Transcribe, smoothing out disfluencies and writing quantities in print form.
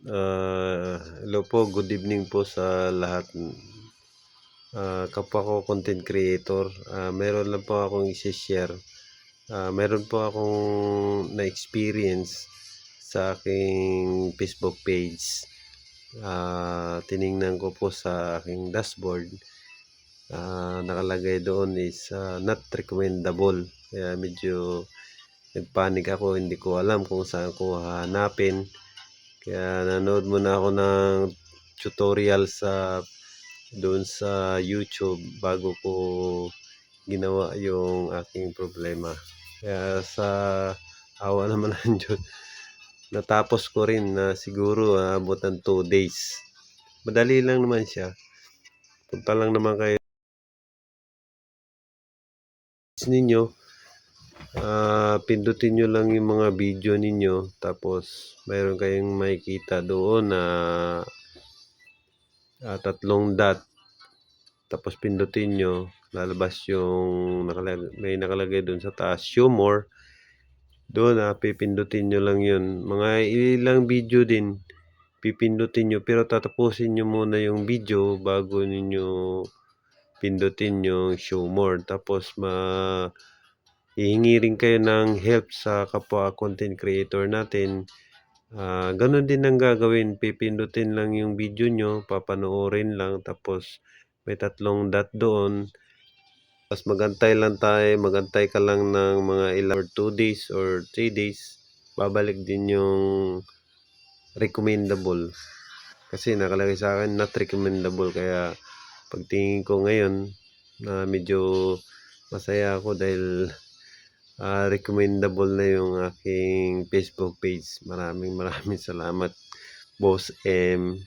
Hello po, good evening po sa lahat. Kapwa ko content creator. Meron lang po akong i-share. Meron po akong na-experience sa aking Facebook page. Tiningnan ko po sa aking dashboard. Nakalagay doon is not recommendable. Kaya medyo nagpanik ako, hindi ko alam kung saan ko hahanapin. Kaya nanood muna ako ng tutorial doon sa YouTube bago ko ginawa yung aking problema. Kaya sa awa naman ng Diyos, natapos ko rin na siguro abot ng 2 days. Madali lang naman siya. Punta lang naman kayo ninyo, pindutin nyo lang yung mga video ninyo, tapos mayroon kayong makikita doon na tatlong dot. Tapos pindutin nyo, lalabas yung may nakalagay doon sa taas, show more. Doon pipindutin nyo lang yun. Mga ilang video din pipindutin nyo, pero tatapusin nyo muna yung video bago ninyo pindutin yung show more. Tapos hihingi rin kayo ng help sa kapwa content creator natin. Ganun din ang gagawin, pipindutin lang yung video nyo, papanoorin lang, tapos may tatlong dot doon. Tapos magantay ka lang ng mga ilang or 2 days or 3 days, babalik din yung recommendable. Kasi nakalagay sa akin not recommendable, kaya pagtingin ko ngayon na medyo masaya ako dahil recommendable na yung aking Facebook page. Maraming salamat, Boss M.